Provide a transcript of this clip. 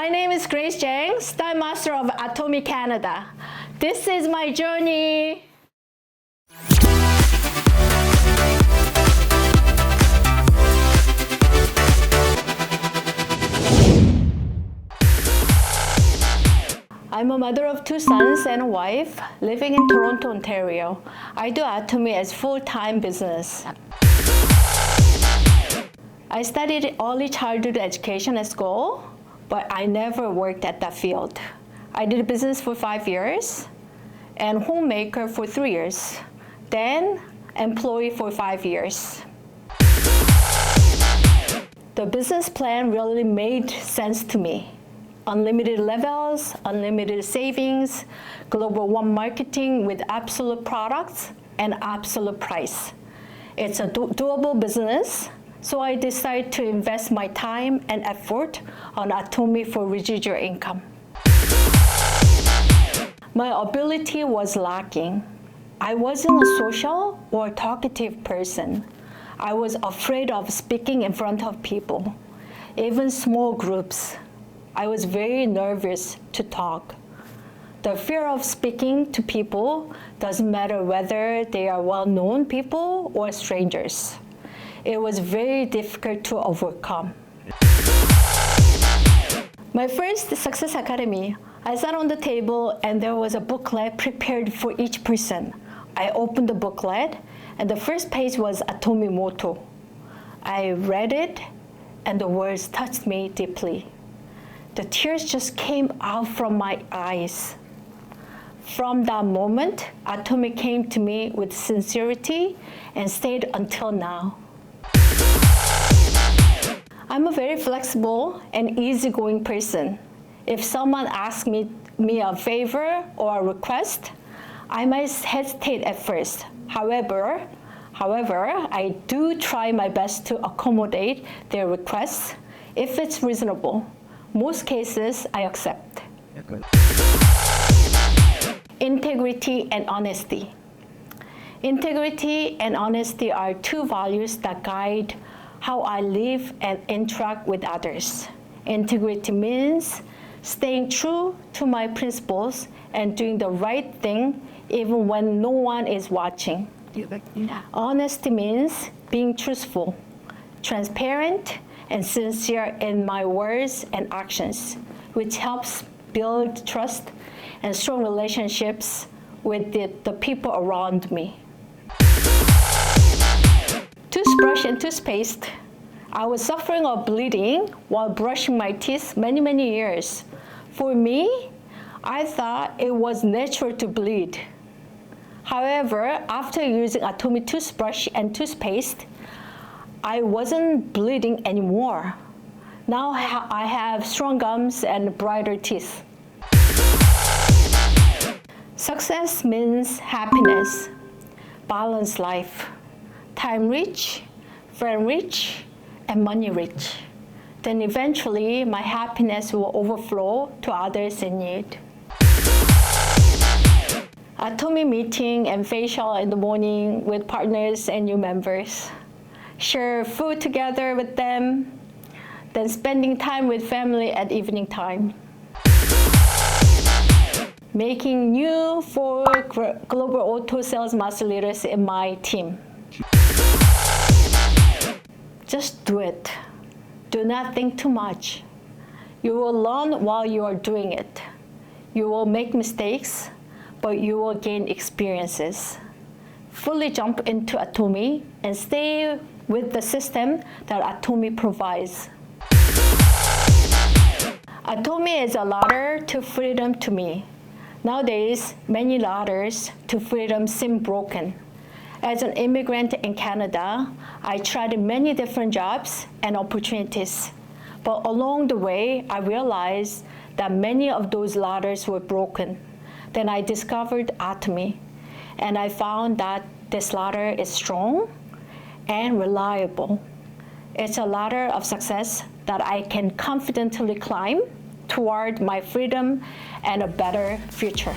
My name is Grace Jang, Style Master of Atomy Canada. This is my journey. I'm a mother of 2 sons and a wife living in Toronto, Ontario. I do Atomy as full-time business. I studied early childhood education at school, but I never worked at that field. I did business for 5 years and homemaker for 3 years, then employee for 5 years. The business plan really made sense to me. Unlimited levels, unlimited savings, global one marketing with absolute products and absolute price. It's a doable business, so I decided to invest my time and effort on Atomy for residual income. My ability was lacking. I wasn't a social or talkative person. I was afraid of speaking in front of people, even small groups. I was very nervous to talk. The fear of speaking to people doesn't matter whether they are well-known people or strangers. It was very difficult to overcome. My first Success Academy, I sat on the table and there was a booklet prepared for each person. I opened the booklet and the first page was Atomy motto. I read it and the words touched me deeply. The tears just came out from my eyes. From that moment, Atomy came to me with sincerity and stayed until now. I'm a very flexible and easygoing person. If someone asks me a favor or a request, I might hesitate at first. However, I do try my best to accommodate their requests if it's reasonable. Most cases, I accept. Integrity and honesty. Integrity and honesty are 2 values that guide how I live and interact with others. Integrity means staying true to my principles and doing the right thing even when no one is watching. Honesty means being truthful, transparent, and sincere in my words and actions, which helps build trust and strong relationships with the people around me. Toothbrush and toothpaste. I was suffering of bleeding while brushing my teeth many years. For me, I thought it was natural to bleed. However, after using Atomy toothbrush and toothpaste, I wasn't bleeding anymore. Now I have strong gums and brighter teeth. Success means happiness, balanced life, time rich, friend rich, and money rich. Then eventually my happiness will overflow to others in need. Atomy meeting and facial in the morning with partners and new members. Share food together with them, then spending time with family at evening time. Making new 4 global auto sales master leaders in my team. Just do it. Do not think too much. You will learn while you are doing it. You will make mistakes, but you will gain experiences. Fully jump into Atomy and stay with the system that Atomy provides. Atomy is a ladder to freedom to me. Nowadays, many ladders to freedom seem broken. As an immigrant in Canada, I tried many different jobs and opportunities. But along the way, I realized that many of those ladders were broken. Then I discovered Atomy, and I found that this ladder is strong and reliable. It's a ladder of success that I can confidently climb toward my freedom and a better future.